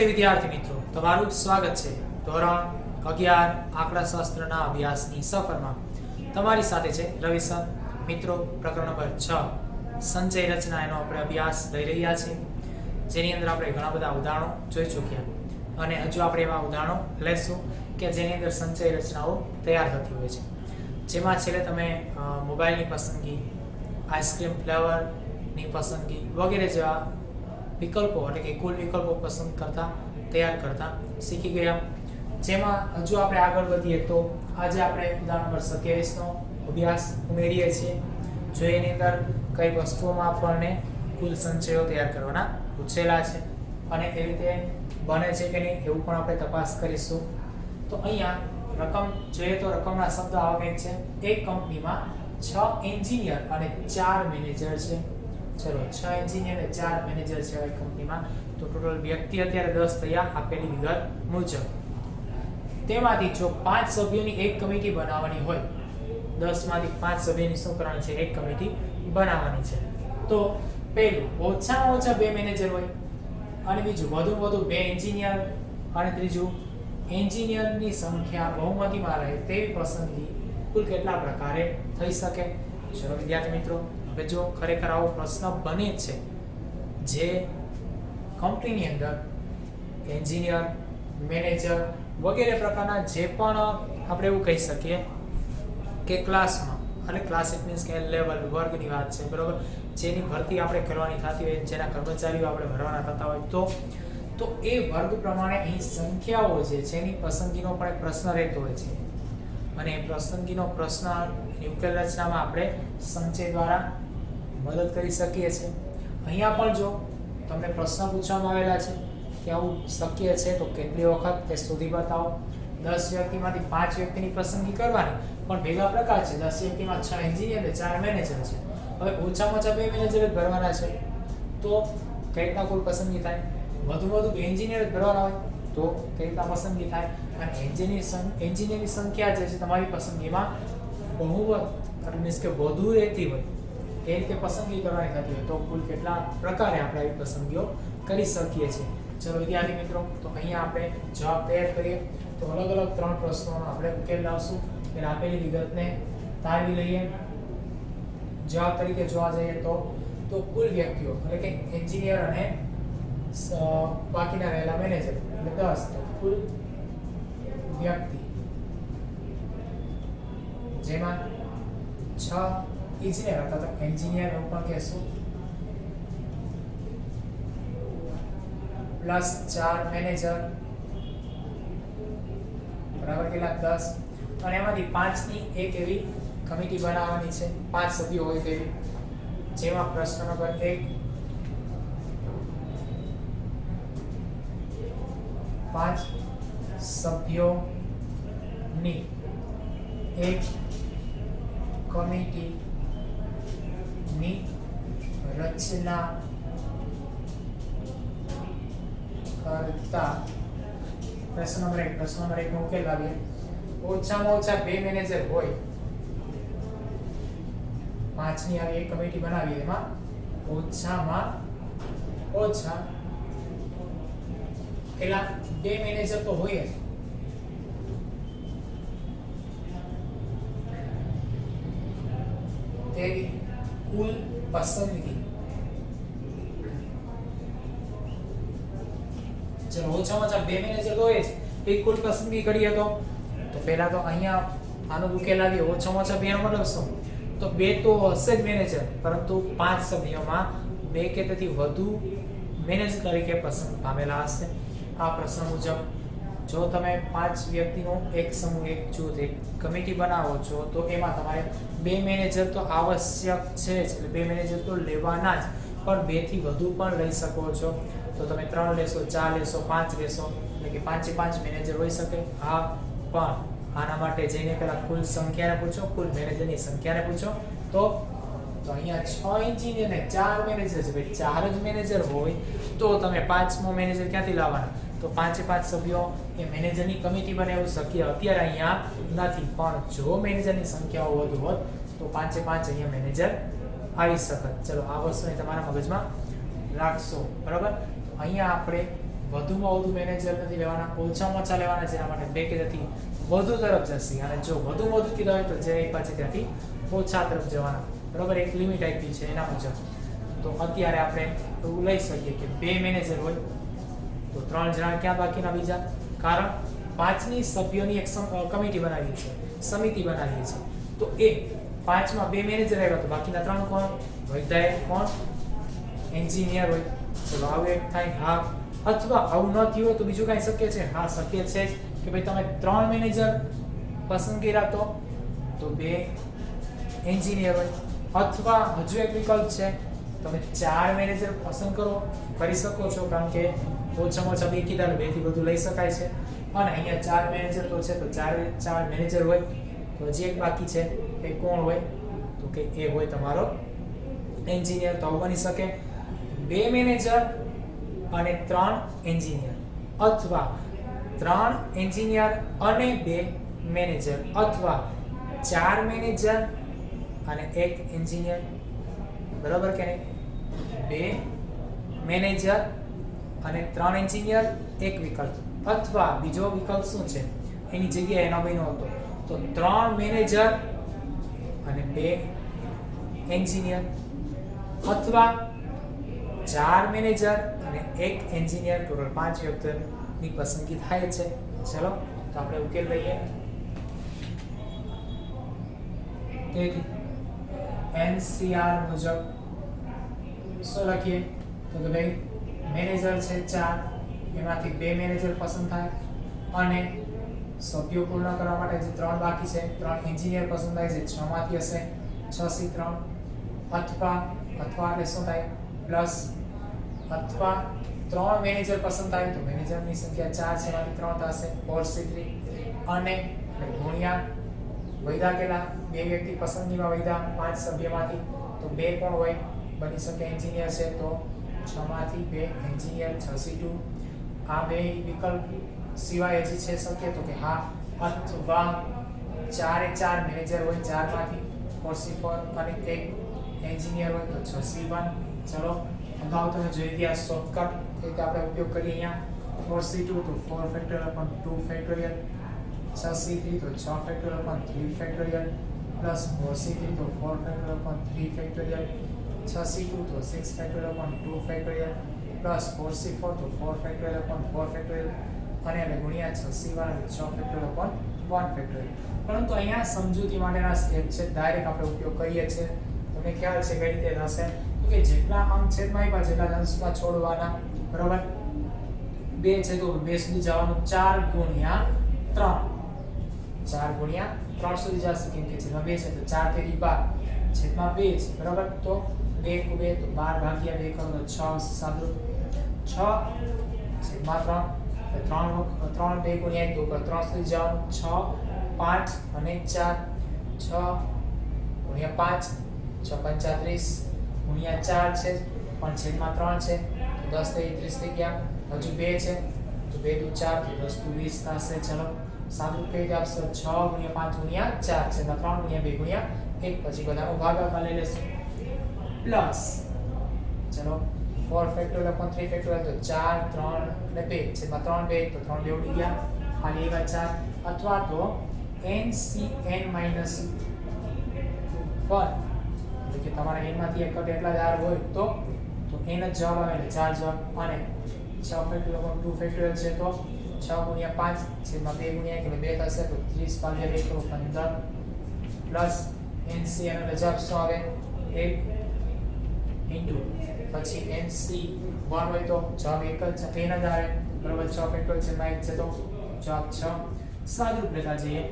નમસ્તે વિદ્યાર્થી મિત્રો, તમારું સ્વાગત છે ધોરણ 11 આંકડાશાસ્ત્રના અભ્યાસની સફરમાં. તમારી સાથે છે રવિ સર. મિત્રો, પ્રકરણ નંબર 6 સંચય રચના એનો આપણે અભ્યાસ લઈ રહ્યા છીએ, જેની અંદર આપણે ઘણા બધા ઉદાહરણો જોઈ ચૂક્યા અને હજુ આપણે એવા ઉદાહરણો લેશું કે જેની અંદર સંચય રચનાઓ તૈયાર થતી હોય છે, જેમાં છેલ્લે તમે મોબાઈલની પસંદગી, આઈસ્ક્રીમ ફ્લેવરની પસંદગી વગેરે જેવા વિકલ્પો એટલે કે કુલ વિકલ્પો પસંદ કરતા તૈયાર કરતા શીખી ગયા. જેમાં હજુ આપણે આગળ વધીએ તો આજે આપણે ઉદાહરણ નંબર 27 નો અભ્યાસ ઉમેરીએ છીએ. જો એની અંદર કઈ વસ્તુઓમાં આપણને કુલ સંચયો તૈયાર કરવાના પૂછેલા છે અને એ રીતે બને છે કે નહીં એવું પણ આપણે તપાસ કરીશું. તો અહીંયા રકમ જોઈએ તો રકમના શબ્દ આવે છે. એક કંપનીમાં 6 એન્જિનિયર અને 4 મેનેજર છે. ચલો, 6 એન્જિનિયર અને 4 મેનેજર છે આ કંપનીમાં. તો ટોટલ વ્યક્તિ અત્યારે 10 થયા આપેલી વિગત મુજબ. તેમાંથી જો 5 સભ્યોની એક કમિટી બનાવવાની હોય, 10 માંથી 5 સભ્યોની શું કરવાની છે? એક કમિટી બનાવવાની છે. તો પહેલું ઓછામાં ઓછા 2 મેનેજર હોય અને બીજું વધુમાં વધુ 2 એન્જિનિયર અને ત્રીજું એન્જિનિયરની સંખ્યા બહુમતીમાં રહે તેવી પસંદગી કુલ કેટલા પ્રકારે થઈ શકે? ચલો વિદ્યાર્થી મિત્રો, હવે જો ખરેખર આવો પ્રશ્ન બને છે જે કંપનીની અંદર એન્જિનિયર, મેનેજર વગેરે પ્રકારના જે પણ આપણે એવું કહી શકીએ કે ક્લાસમાં, અને ક્લાસ ઇટ મીન્સ કે લેવલ વર્ગની વાત છે, બરોબર, જેની ભરતી આપણે કરવાની થતી હોય, જેના કર્મચારીઓ આપણે ભરવાના થતા હોય, તો એ વર્ગ પ્રમાણે અહીં સંખ્યાઓ જે છે એની પસંદગીનો પણ એક પ્રશ્ન રહેતો હોય છે અને એ પસંદગીનો પ્રશ્ન ઉકેલ રચનામાં આપણે સંચય દ્વારા મદદ કરી શકીએ છીએ. અહીંયા પણ જો તમને પ્રશ્ન પૂછવામાં આવેલા છે કે આવું શક્ય છે તો કેટલી વખત તે શોધી બતાવો. 10 વ્યક્તિમાંથી 5 વ્યક્તિની પસંદગી કરવાની, પણ ભેગા પ્રકાર છે. 10 વ્યક્તિમાં 6 એન્જિનિયર અને 4 મેનેજર છે. હવે ઓછામાં ઓછા 2 મેનેજર જ ભરવાના છે, તો કઈ રીતના કુલ પસંદગી થાય? વધુ 2 એન્જિનિયર જ ભરવાના હોય તો કઈ રીતના પસંદગી થાય? અને એન્જિનિયરની સંખ્યા જે છે તમારી પસંદગીમાં બહુવત મીન્સ કે વધુ રહેતી હોય એ રીતે પસંદગી કરવાની થતી હોય તો કુલ કેટલા પ્રકારે આપણે આવી પસંદગીઓ કરી શકીએ છીએ. ચલો વિદ્યાર્થી મિત્રો, તો અહીંયા આપણે જવાબ તૈયાર કરીએ. તો અલગ અલગ 3 પ્રશ્નોનો આપણે ઉકેલ લાવશું. એટલે આપેલી વિગતને તારવી લઈએ. જવાબ તરીકે જોવા જઈએ તો કુલ વ્યક્તિઓ એટલે કે એન્જિનિયર અને બાકીના રહેલા મેનેજર એટલે 10, તો કુલ વ્યક્તિ જેમાં 6 ઇજનેર અથવા તો એન્જિનિયર એવું પણ કહેશું, પ્લસ 4 મેનેજર બરાબર કેટલા? 10. અને એમાંથી 5 ની એક એવી કમિટી બનાવવાની છે, 5 સભ્યો હોય તેવી, જેમાં પ્રશ્ન નંબર 1 5 સભ્યોની એક કમિટીની રચના કરતા પ્રશ્ન નંબર 1 નો ઉકેલ લાવીએ. ઓછામાં ઓછા 2 મેનેજર હોય, 5 ની આવી એક કમિટી બનાવી, એમાં ઓછામાં ઓછા કેટલા? 2 મેનેજર તો હોય જ. તેવી કુલ પસંદગી, ચલો ઓછામાં ઓછા 2 મેનેજર હોય જ, એક કુલ પસંદગી કરીએ તો પહેલા તો અહીંયા આનો ઉકેલ લાવીએ. ઓછામાં ઓછા 2 નો મતલબ શું? તો 2 તો હશે જ મેનેજર, પરંતુ 5 સભ્યોમાં 2 કે તેથી વધુ મેનેજર તરીકે પસંદ પામેલા હશે. આ પ્રશ્ન મુજબ જો તમે 5 વ્યક્તિનો એક સમૂહ, એક જૂથ, એક કમિટી બનાવો છો તો એમાં તમારે 2 મેનેજર તો આવશ્યક છે જ, એટલે 2 મેનેજર તો લેવાના જ, પણ 2 થી વધુ પણ લઈ શકો છો. તો તમે 3 લેશો, 4 લેશો, 5 લેશો, એટલે કે 5 મેનેજર હોઈ શકે. હા, પણ આના માટે જઈને પહેલા કુલ સંખ્યાને પૂછો, કુલ મેનેજરની સંખ્યાને પૂછો. તો અહીંયા 6 એન્જિનિયર અને 4 મેનેજર છે. ભાઈ 4 જ મેનેજર હોય તો તમે 5મો મેનેજર ક્યાંથી લાવવાના? તો 5 સભ્યો એ મેનેજરની કમિટી બને એવું શક્ય અત્યારે અહીંયા નથી, પણ જો મેનેજરની સંખ્યાઓ વધુ હોત તો 5 અહીંયા મેનેજર આવી શકત. ચલો આ વસ્તુને તમારા મગજમાં રાખશો, બરાબર. અહીંયા આપણે વધુમાં વધુ મેનેજર નથી લેવાના, ઓછામાં ઓછા લેવાના, જેના માટે બેકથી વધુ તરફ જશે, અને જો વધુમાં વધુ કીધા હોય તો જે પાછી ત્યાંથી ઓછા તરફ જવાના, બરાબર. એક લિમિટ આપી છે એના મુજબ. તો અત્યારે આપણે એવું લઈ શકીએ કે 2 મેનેજર હોય તો 3 જણા ક્યાં બાકીના બીજા, કારણ 5ની સભ્યોની એક કમિટી બનાવી છે, સમિતિ બનાવી છે. તો એ 5માં 2 મેનેજર આવ્યા તો બાકીના 3 કોણ? વૈધાયક કોણ? એન્જિનિયર હોય. ચલો આવું એક થાય. હા, અથવા આવું ન થયું હોય તો બીજું કાંઈ શક્ય છે? હા, શક્ય છે જ કે ભાઈ તમે 3 મેનેજર પસંદ કર્યા તો 2 એન્જિનિયર હોય. અથવા હજુ એક વિકલ્પ છે, તમે 4 મેનેજર પસંદ કરી શકો છો, કારણ કે ઓછામાં ઓછા 2 કીધા 2 થી વધુ લઈ શકાય છે. અને અહીંયા 4 મેનેજર તો છે, તો 4 મેનેજર હોય. તો હજી એક બાકી છે, એ કોણ હોય? તો કે એ હોય તમારો એન્જિનિયર. તો બની શકે 2 મેનેજર અને 3 એન્જિનિયર, અથવા 3 એન્જિનિયર અને 2 મેનેજર, અથવા 4 મેનેજર અને 1 એન્જિનિયર, બરાબર કે નહીં? 2 મેનેજર અને 3 એન્જિનિયર, એક વિકલ્પ. અથવા બીજો વિકલ્પ શું છે, એની જગ્યાએ એનો બન્યો હતો તો 3 મેનેજર અને 2 એન્જિનિયર, અથવા 4 મેનેજર અને 1 એન્જિનિયર, ટોટલ 5 વ્યક્તિની પસંદગી થાય છે. ચલો તો આપણે ઉકેલ લઈએ. તેથી NCR મુજબ શું લખીએ તો કે ભાઈ મેનેજર છે 4, એમાંથી 2 મેનેજર પસંદ થાય, અને સભ્યો પૂર્ણ કરવા માટે જે 3 બાકી છે 3 એન્જિનિયર પસંદ થાય છે, 6 માંથી હશે 6 થી 3, અથવા એટલે શું થાય પ્લસ, અથવા 3 મેનેજર પસંદ થાય તો મેનેજરની સંખ્યા 4 છે, એમાંથી 3 થશે 4C3, અને ગુણ્યા વૈધા કેટલા? 2 વ્યક્તિ પસંદગીમાં વૈધા 5 સભ્યમાંથી, તો 2 કોણ હોય? બની શકે એન્જિનિયર છે, તો 6 માંથી 2 એન્જિનિયર, 6C2. આ 2 વિકલ્પ સિવાય હજી છે શક્ય તો કે હા, અથવા 4 મેનેજર હોય 4 માંથી, 4C4 અને 1 એન્જિનિયર હોય તો 6C1. ચલો અગાઉ તમે જોઈ ગયા શોર્ટકટ રીતે આપણે ઉપયોગ કરીએ. અહીંયા 4C2 તો 4 ફેક્ટોરિયલ upon 2 ફેક્ટોરિયલ, 6C3 તો 6 factorial upon 3 factorial, plus 4C3 તો 4 ફેક્ટોરિયલ upon 3 ફેક્ટોરિયલ, 6C2 તો 6 factorial upon 2 factorial, plus 4C4 તો 4 ફેક્ટોરિયલ upon 4 ફેક્ટોરિયલ, અને એટલે ગુણ્યા 6C1 એટલે 6 ફેક્ટોરિયલ upon 1 ફેક્ટોરિયલ. પરંતુ અહીંયા સમજૂતી માટેના સ્ટેપ છે, ડાયરેક્ટ આપણે ઉપયોગ કરીએ છીએ. તમને ખ્યાલ છે કઈ રીતે થશે કે જેટલા અંક છેદમાં આપ્યા જેટલા અંશમાં છોડવાના, બરાબર. 2 છે તો 2 સુધી જવાનું, 4 ગુણ્યા 3, 4 ગુણ્યા 3 સુધી જશે, કેમ કે છેદમાં 2 છે તો 4 તેરી 12, છેદમાં 2 છે, બરાબર. તો 2 × 2 તો 12 ભાગ્યા 2 કરો તો 6 સાદું, 6 છેદમાં 3, 3 2 ગુણ્યા 1 તો 3 સુધી જવાનું, 6 5 અને 4, 6 ગુણ્યા 5 6 35 ગુણ્યા 4 છે, પણ છેદમાં 3 છે તો 10 થી 30 થઈ ગયા. હજુ 2 છે તો 2 દુ 4 તો 10 દુ 20 થશે. ચલો સાદું કઈ રીતે આપશો? 6 ગુણ્યા 5 ગુણ્યા 4 છે, 3 ગુણ્યા 2 ગુણ્યા 1, પછી બધાનો ભાગાકાર લઈ લેશું, પ્લસ ચલો 4 ફેક્ટોરિયલ upon 3 ફેક્ટોરિયલ તો 4 3 અને 2 છેદમાં 3 2 તો 3 2 ઉડી ગયા, ખાલી એવા 4, અથવા તો NCN - 1 એટલે કે તમારા n માંથી એક એટલા જ r હોય તો n જ જવાબ આવે એટલે 4 જવાબ. અને 6 ફેક્ટોરિયલ upon 2 ફેક્ટોરિયલ છે તો 6 ગુણ્યા 5 છેદમાં 2 ગુણ્યા 1 એટલે 2 થશે, તો 30 ભાગ્યા 2 તો 15, પ્લસ NCN એટલે જવાબ શું આવે? 1 ઇન્ટુ પછી NC1 હોય તો જવાબ 1 જ n જ આવે, બરાબર. 6 ફેક્ટોરિયલ છે 1 છે તો જવાબ 6. સાદુરૂપ લેતા જઈએ,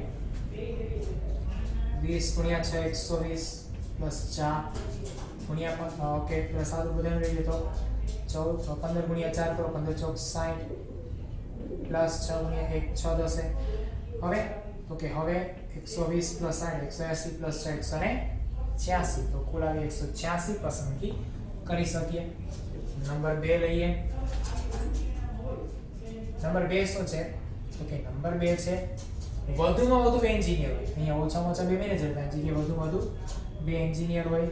20 ગુણ્યા 6 120 પ્લસ 4 ગુણ્યા ઓકે પ્લસ સાદું બધાને લઈએ તો 14, 15 ગુણ્યા 4 કરો 15 ચોક 60, પ્લસ 6 ગુણ્યા 1 6 દસે. હવે તો કે હવે 120 પ્લસ 60 180 પ્લસ 6 186, તો કુલ આવી 186 પસંદગી કરી શકીએ. નંબર 2 લઈએ. નંબર 2 શું છે તો કે નંબર 2 છે વધુમાં વધુ 2 એન્જિનિયર હોય. અહીંયા ઓછામાં ઓછા 2 મેનેજર હતા, જગ્યાએ વધુમાં વધુ 2 એન્જિનિયર હોય.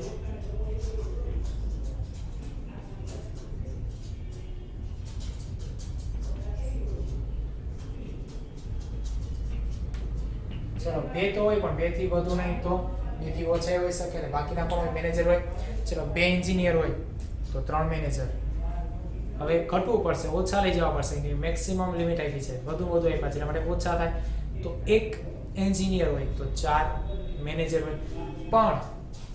ચલો 2 તો હોય પણ 2 થી વધુ નહીં તો 2 થી ઓછા હોઈ શકે અને બાકીના કોણ હોય મેનેજર હોય. ચલો 2 એન્જિનિયર હોય તો 3 મેનેજર. હવે ઘટવું પડશે, ઓછા લઈ જવા પડશે કે મેક્સિમમ લિમિટ આપી છે, વધુ આપ્યા છે એટલા માટે ઓછા થાય તો 1 એન્જિનિયર હોય તો 4 મેનેજર હોય. પણ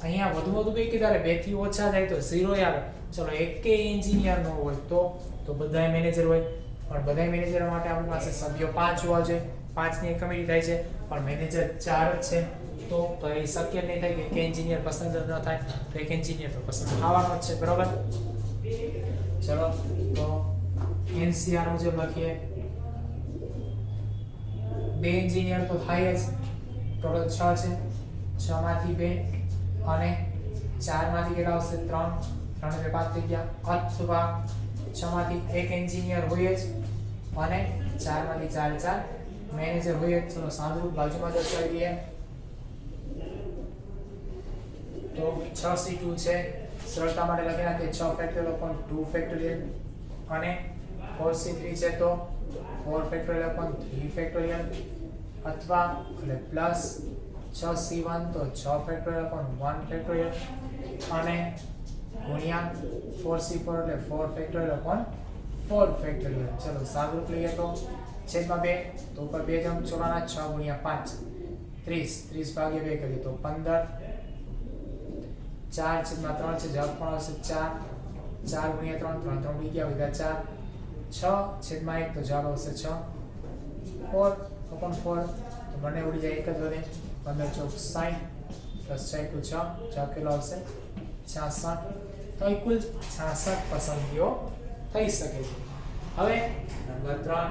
અહીંયા વધુ બે કીધા એટલે 2 થી ઓછા જાય તો 0 આવે. ચલો એક એન્જિનિયર નો હોય તો બધાય મેનેજર હોય, પણ બધાય મેનેજર માટે આપણી પાસે સભ્યો 5 હોવા જોઈએ. 5 ની એક કમિટી થાય છે પણ મેનેજર 4 જ છે તો એ શક્ય નહીં થાય કે એક એન્જિનિયર પસંદ ન થાય તો એક એન્જિનિયર તો પસંદ થવાનો જ છે. બરોબર. ચલો તો એનસીઆર મુજબ લખીએ 2 એન્જિનિયર તો થાય જ, ટોટલ 6 છે. 6 માંથી 2 અને 4 માંથી કેટલા આવશે? 3. 3 ને 5 થઈ ગયા. અથવા 6 માંથી 1 એન્જિનિયર હોય જ અને 4 માંથી 4 મેનેજર હોય જ. ચલો સાદુરૂપ બાજુમાં દર્શાવી દઈએ તો 6c2 છે. સરળતા માટે લખી નાખીએ 6 ફેક્ટોરિયલ upon 2 ફેક્ટોરિયલ અને 4c3 છે તો 4 ફેક્ટોરિયલ upon 3 ફેક્ટોરિયલ અથવા એટલે પ્લસ 6c1 તો 6 ફેક્ટોરિયલ upon 1 ફેક્ટોરિયલ અને ગુણ્યા 4c4 એટલે 4 ફેક્ટોરિયલ upon 4 ફેક્ટોરિયલ. ચલો સાદુરૂપ લઈએ તો છેદમાં 2 તો ઉપર 2 જમ ચોરાના 6 ગુણ્યા 5 30 30 ભાગ્યા 2 કરીએ તો 15 4 છેદમાં 3 છે, જવાબ પણ આવશે 4. 4 ગુણ્યા 3 3 3 ગયા વધ્યા 4. 6 છેદમાં 1 તો જવાબ આવશે 6. 4 upon 4 તો બંને ઉડી જાય, એક જ વધે. 15 ચોક 60 પ્લસ 6 એકુ 6, જવાબ કેટલો આવશે? 66. તો અહીં કુલ 66 પસંદગીઓ થઈ શકે છે. હવે નંબર 3,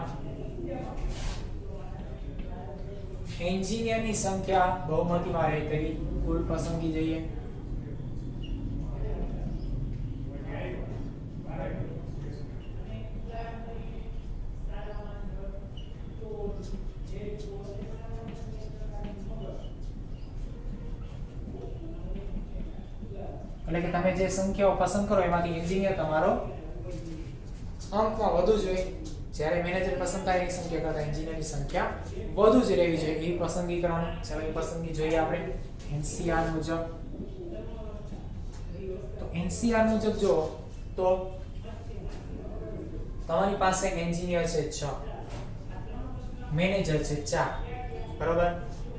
એન્જિનિયરની સંખ્યા બહુમતીમાં રહે તેવી કુલ પસંદગી જોઈએ. એટલે કે તમે જે સંખ્યાઓ પસંદ કરો એમાંથી એન્જિનિયર તમારો અંકમાં વધુ જોઈએ. જ્યારે મેનેજર પસંદ થાય એની સંખ્યા કરતાં એન્જિનિયરની સંખ્યા વધુ જ રહેવી જોઈએ એવી પસંદગી કરવાની. ચાલો એ પસંદગી જોઈએ આપણે એનસીઆર મુજબ. તો એનસીઆર મુજબ જો તો તમારી પાસે એન્જિનિયર છે 6, મેનેજર છે 4, બરોબર.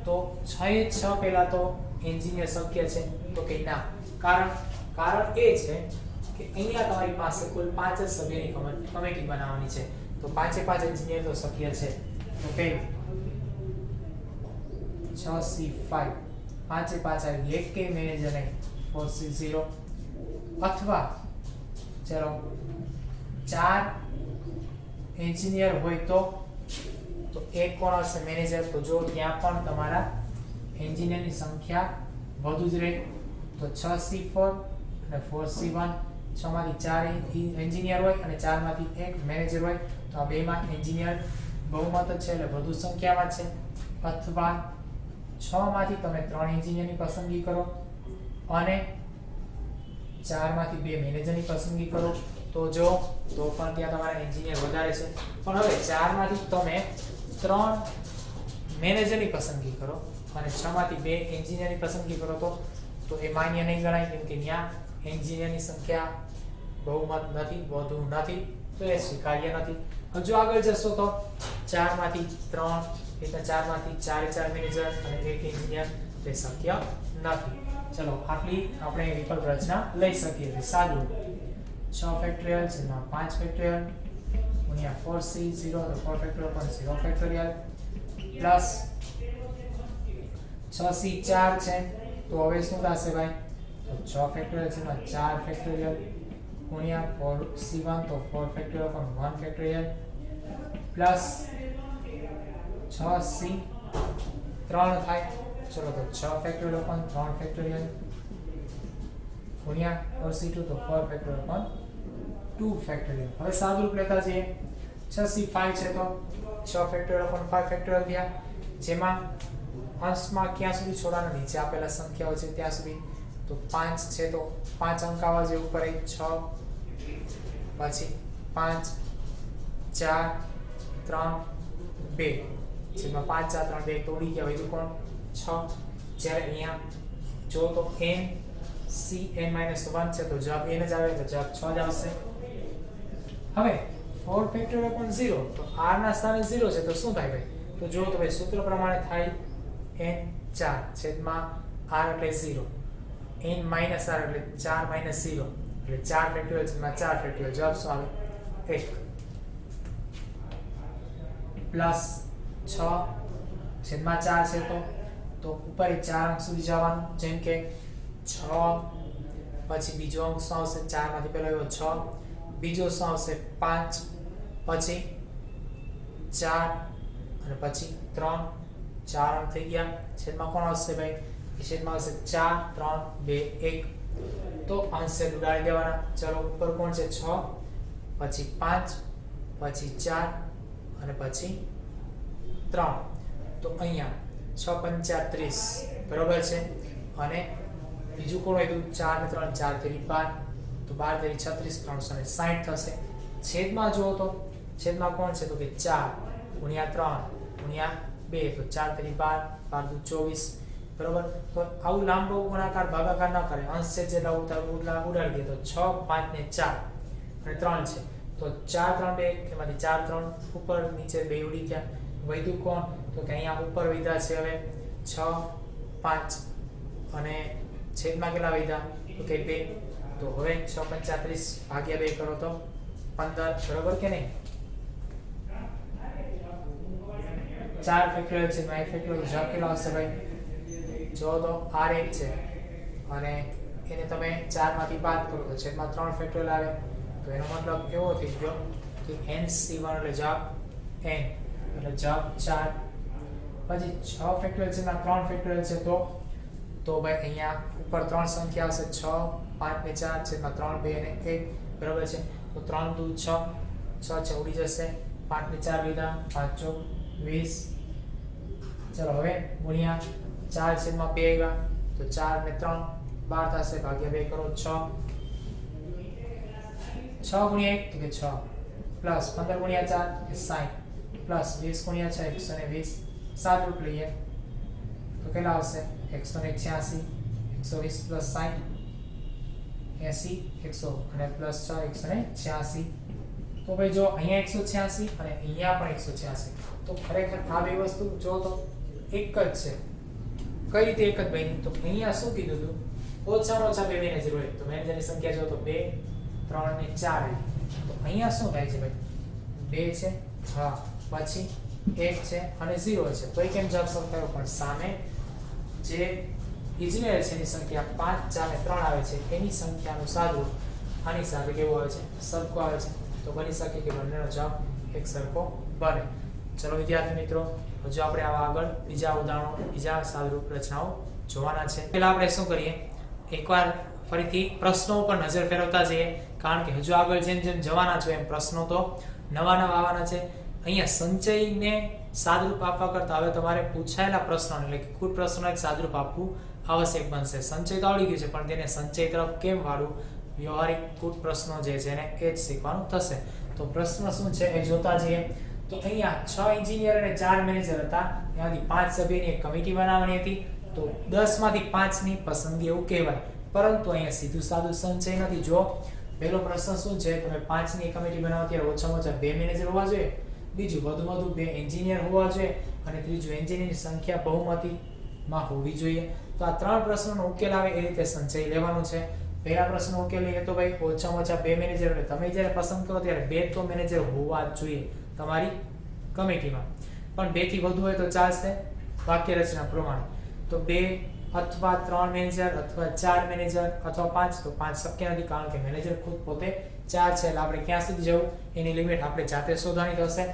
તો 6 એ 6 પહેલા તો એન્જિનિયર શક્ય છે તો કે ના. કારણ એ છે કે અહીંયા તમારી પાસે કુલ 5 જ સભ્યની કમિટી બનાવવાની છે તો 5 એ 5 એન્જિનિયર તો શક્ય છે. તો પહેલું 6c5 5 એ 5 આવી એક કે મેનેજર નહીં 4c0 અથવા ચલો 4 એન્જિનિયર હોય તો એક કોણ હશે? મેનેજર. તો જો ત્યાં પણ તમારા એન્જિનિયરની સંખ્યા વધુ જ રહે તો 6c4 અને 4c1 6 માંથી 4 એન્જિનિયર હોય અને 4 માંથી 1 મેનેજર હોય તો આ બેમાં એન્જિનિયર બહુમત છે એટલે વધુ સંખ્યામાં છે. અથવા 6 માંથી તમે 3 એન્જિનિયરની પસંદગી કરો અને 4 માંથી 2 મેનેજરની પસંદગી કરો તો જો તો પણ ત્યાં તમારા એન્જિનિયર વધારે છે. પણ હવે 4 માંથી તમે 3 મેનેજરની પસંદગી કરો અને 6 માંથી 2 એન્જિનિયરની પસંદગી કરો તો એ માન્ય નહીં ગણાય કેમ કે ત્યાં એન્જિનિયરની સંખ્યા બહુમત નથી, વધુ નથી તો એ સ્વીકાર્ય નથી. જો આગળ જશો તો 4 માંથી 3 એટલે 4 માંથી 4 મેનેજર અને 1 એન્જિનિયર તે શક્ય નથી. ચલો આટલી આપણે વિકલ્પ રચના લઈ શકીએ છીએ. સાદું 6 ફેક્ટોરિયલ જેમાં 5 ફેક્ટોરિયલ ગુણ્યા 4c0 તો 4 ફેક્ટોરિયલ પણ 0 ફેક્ટોરિયલ પ્લસ 6c4 છે તો હવે શું થશે ભાઈ? તો 6 ફેક્ટોરિયલ છે એમાં 4 ફેક્ટોરિયલ ગુણ્યા 4c1 તો 4 ફેક્ટોરિયલ પણ 1 ફેક્ટોરિયલ પ્લસ 6c3 થાય. ચલો તો 6 ફેક્ટોરિયલ પણ 3 ફેક્ટોરિયલ ગુણ્યા 4c2 તો 4 ફેક્ટોરિયલ પણ 2 ફેક્ટોરિયલ. હવે સાદુરૂપ લેતા જઈએ 6c5 છે તો 6 ફેક્ટોરિયલ પણ 5 ફેક્ટોરિયલ થયા જેમાં અંશમાં ક્યાં સુધી છોડવાના? નીચે આપેલા સંખ્યાઓ છે ત્યાં સુધી. તો 5 છે તો 5 અંક આવવા જે ઉપર 6 પછી 5 4 3 2 છેદમાં 5 4 3 2 તોડી ગયા વધ્યું કોણ 6 જ્યારે અહીંયા જો તો n c n - 1 છે તો જવાબ n જ આવે તો જવાબ 6 જ આવશે હવે 4 ફેક્ટોરિયલ upon 0 તો r ના સ્થાને 0 છે તો શું થાય ભાઈ તો જો તો ભાઈ સૂત્ર પ્રમાણે થાય n4 છેદમાં r એટલે 0 n - r એટલે 4 - 0 એટલે 4 ફેક્ટોરિયલ છેદમાં 4 ફેક્ટોરિયલ જવાબ શું આવે 1 પ્લસ 6 છેદમાં 4 છે તો ઉપર 4 અંક સુધી જવાનું જેમ કે 6 પછી બીજો અંક શું આવશે 4 માંથી પહેલો આવ્યો 6 બીજો શું આવશે 5 પછી 4 અને પછી 3 4 અંક થઈ ગયા છેદમાં કોણ આવશે ભાઈ છેદમાં આવશે 4 3 2 1 તો અંશે ઉડાડી દેવાના ચલો ઉપર કોણ છે 6 પછી 5 પછી 4 અને પછી 3 તો અહીંયા 6 5 30 બરોબર છે અને બીજું કોણ હતું 4 ને 3 4 તેરી 12 તો 12 તેરી 36 360 થશે છેદમાં જો તો છેદમાં કોણ છે તો કે 4 ગુણ્યા 3 ગુણ્યા 2 તો 4 તેરી 12 12 દુ 24 બરોબર તો આવું લાંબો ગુણાકાર ભાગાકાર ન કરે અંશ છે જેટલા ઉડાડી દે તો 6 5 ને 4 અને 3 છે તો 4 3 2 એમાંથી 4 3 ઉપર નીચે બે ઉડી ગયા વધ્યું કોણ તો કે અહીંયા ઉપર વધ્યા છે હવે 6 5 અને છેદમાં કેટલા વધ્યા તો કે 2 તો હવે 6 5 30 ભાગ્યા 2 કરો તો 15 બરોબર કે નહીં 4 ફેક્ટોરિયલ છે 1 ફેક્ટોરિયલ જવાબ કેટલો આવશે ભાઈ જો તો r1 છે અને એને તમે 4 માંથી બાદ કરો તો છેદમાં 3 ફેક્ટોરિયલ આવે તો એનો મતલબ એવો થઈ ગયો કે nc1 એટલે જવાબ n એટલે જવાબ 4 પછી 6 ફેક્ટોરિયલ છે ના 3 ફેક્ટોરિયલ છે તો ભાઈ અહીંયા ઉપર 3 સંખ્યા આવશે 6 5 ને 4 છેદમાં 3 2 અને 1 બરાબર છે તો 3 દુ 6 6 છે ઉડી જશે 5 ને 4 લીધા 5 ચોક 20 ચલો હવે ગુણ્યા 4 છેદમાં 2 આવ્યા તો 4 ને 3 12 થશે ભાગ્યા 2 કરો 6 6 ગુણ્યા 1 તો કે 6 પ્લસ 15 ગુણ્યા 4 કે 60 પ્લસ 20 ગુણ્યા 6 120 7 રૂપ લઈએ તો કેટલા આવશે 186 120 પ્લસ 60 80 100 અને પ્લસ 6 186 તો ભાઈ જો અહીંયા 186 અને અહીંયા પણ 186 તો ખરેખર આ બે વસ્તુ જો તો એક જ છે કઈ રીતે એક જ બની તો અહીંયા શું કીધું હતું ઓછામાં ઓછા બે મેનેજર હોય તો મેનેજરની સંખ્યા જો તો 2 3 ને 4 તો અહીંયા શું થાય છે ભાઈ 2 છે હા પછી 1 છે અને 0 છે તો કેમ જવાબ સરખાયો પણ સામે જે ઇજનેર છે એની સંખ્યા 5 4 ને 3 આવે છે એની સંખ્યાનું સાદું આની સાથે કેવું આવે છે સરખું આવે છે તો બની શકે કે બંનેનો જવાબ એક સરખો બને ચલો વિદ્યાર્થી મિત્રો હજુ આપણે આવા આગળ બીજા ઉદાહરણો બીજા સાદુરૂપ રચનાઓ જોવાના છે પહેલા આપણે શું કરીએ એકવાર ફરીથી પ્રશ્નો ઉપર નજર ફેરવતા જઈએ કારણ કે હજુ આગળ જેમ જેમ જવાના છો એમ પ્રશ્નો તો નવા નવા આવવાના છે અહીંયા સંચયને સાદુરૂપ આપવા કરતા હવે તમારે પૂછાયેલા પ્રશ્નો એટલે કે કુલ પ્રશ્નો એક સાદુરૂપ આપવું આવશ્યક બનશે સંચય તો આવડી ગયું છે પણ તેને સંચય તરફ કેમ વાળું વ્યવહારિક કુલ પ્રશ્નો જે છે એને એ જ શીખવાનું થશે તો પ્રશ્ન શું છે એ જોતા જઈએ તો અહીંયા 6 એન્જિનિયર અને 4 મેનેજર હતા એમાંથી 5 સભ્યોની એક કમિટી બનાવવાની હતી તો 10 માંથી 5 ની પસંદગી એવું કહેવાય પરંતુ અહીંયા સીધું સાદું સંચય નથી જો પહેલો પ્રશ્ન શું છે તમે 5 ની કમિટી બનાવો ત્યારે ઓછામાં ઓછા 2 મેનેજર હોવા જોઈએ બીજું વધુમાં વધુ 2 એન્જિનિયર હોવા જોઈએ અને ત્રીજું એન્જિનિયરની સંખ્યા બહુમતીમાં હોવી જોઈએ તો આ ત્રણ પ્રશ્નોનો ઉકેલ આવે એ રીતે સંચય લેવાનું છે પહેલા પ્રશ્નનો ઉકેલ લઈએ તો ભાઈ ઓછામાં ઓછા 2 મેનેજર એટલે તમે જ્યારે પસંદ કરો ત્યારે 2 તો મેનેજર હોવા જ જોઈએ તમારી કમિટીમાં પણ 2 થી વધુ હોય તો ચાલશે વાક્ય રચના પ્રમાણે તો 2 અથવા 3 મેનેજર અથવા 4 મેનેજર અથવા 5 તો 5 શક્ય નથી કારણ કે મેનેજર ખુદ પોતે 4 છે એટલે આપણે ક્યાં સુધી જવું એની લિમિટ આપણે જાતે શોધવાની થશે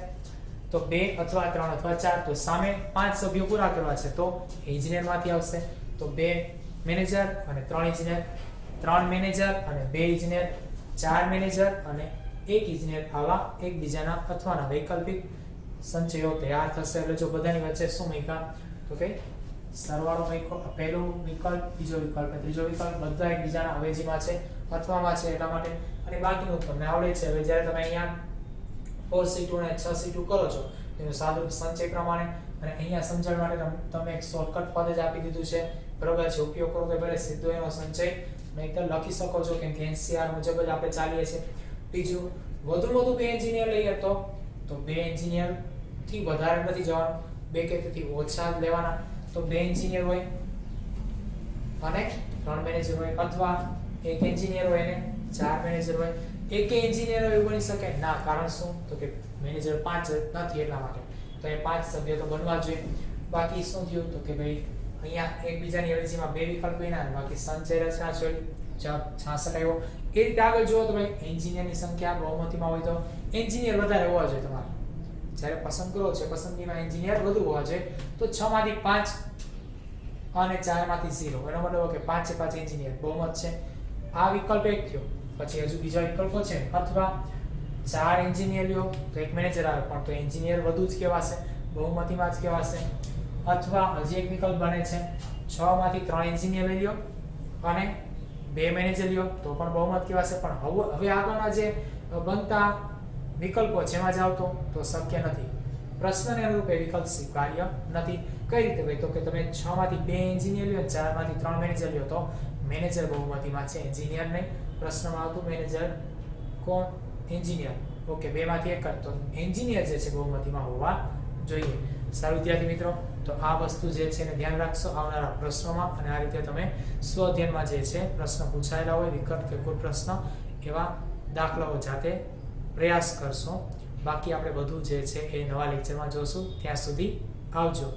તો 2 અથવા 3 અથવા 4 તો સામે 5 સભ્યો પૂરા કરવા છે તો એન્જિનિયરમાંથી આવશે તો 2 મેનેજર અને 3 એન્જિનિયર 3 મેનેજર અને 2 એન્જિનિયર 4 મેનેજર અને 1 એન્જિનિયર આવા એકબીજાના અથવાના વૈકલ્પિક સંચયો તૈયાર થશે એટલે જો બધાની વચ્ચે શું મૂક્યા તો કે સરવાળો પહેલો વિકલ્પ બીજો વિકલ્પ અને ત્રીજો વિકલ્પ બધા એકબીજાના અવેજીમાં છે અથવામાં છે એટલા માટે અને બાકીનું તમને આવડે છે હવે જ્યારે તમે અહીંયા 4c2 અને 6c2 કરો છો તેનું સાદું સંચય પ્રમાણે અને અહીંયા સમજણ માટે તમે એક શોર્ટકટ પદ જ આપી દીધું છે, બરોબર છે. ઉપયોગ કરો તો ભલે સીધો એનો સંચય નહીંતર લખી શકો છો, કેમ કે NCR મુજબ જ આપણે ચાલીએ છીએ. બીજું, વધુ 2 એન્જિનિયર લઈએ તો 2 એન્જિનિયર થી વધારે નથી જવાનું, 2 કે તેથી ઓછા જ લેવાના. તો 2 એન્જિનિયર હોય અને 3 મેનેજર હોય, અથવા 1 એન્જિનિયર હોય અને 4 મેનેજર હોય. એક એન્જિનિયર હોય એવું બની શકે ના, કારણ શું? તો કે મેનેજર 5 નથી એટલા માટે. તો એ 5 સભ્ય તો બનવા જોઈએ. બાકી શું થયું? તો કે ભાઈ અહીંયા એકબીજાની અરજીમાં 2 વિકલ્પ બન્યા, બાકી સંચય રચના છોડી 66 આવ્યો. એ રીતે આગળ જુઓ તો ભાઈ એન્જિનિયરની સંખ્યા બહુમતીમાં હોય તો એન્જિનિયર વધારે હોવા જોઈએ તમારે. જ્યારે પસંદ કરો છો પસંદગીમાં એન્જિનિયર વધુ હોવા જોઈએ. તો 6 માંથી 5 અને 4 માંથી 0, એનો મતલબ કે 5 એ 5 એન્જિનિયર બહુમત છે. આ વિકલ્પ એક થયો. પછી હજુ બીજા વિકલ્પો છે, અથવા 4 એન્જિનિયર લ્યો તો 1 મેનેજર આવે, પણ તો એન્જિનિયર વધુ જ કહેવાશે, બહુમતીમાં જ કહેવાશે. અથવા હજી એક વિકલ્પ બને છે, 6 માંથી 3 એન્જિનિયર લઈ લ્યો અને 2 મેનેજર લ્યો તો પણ બહુમત કહેવાશે. પણ હવે આગળના જે બનતા વિકલ્પો છે એમાં જાવ તો શક્ય નથી. પ્રશ્નને અનુરૂપ એ વિકલ્પ સ્વીકાર્ય નથી. કઈ રીતે? ભાઈ તો કે તમે 6 માંથી 2 એન્જિનિયર લ્યો, 4 માંથી 3 મેનેજર લ્યો તો મેનેજર બહુમતીમાં છે, એન્જિનિયર નહીં. પ્રશ્નમાં આવતું મેનેજર કોણ? એન્જિનિયર. ઓકે, 2 માંથી 1 તો એન્જિનિયર જે છે બહુમતીમાં હોવા જોઈએ. સારું વિદ્યાર્થી મિત્રો, તો આ વસ્તુ જે છે એને ધ્યાન રાખશો આવનારા પ્રશ્નોમાં, અને આ રીતે તમે સ્વઅધ્યયનમાં જે છે પ્રશ્ન પૂછાયેલા હોય વિકલ્પ કે કોઈ પ્રશ્ન એવા દાખલાઓ જાતે પ્રયાસ કરશો. બાકી આપણે બધું જે છે એ નવા લેક્ચરમાં જોશું. ત્યાં સુધી આવજો.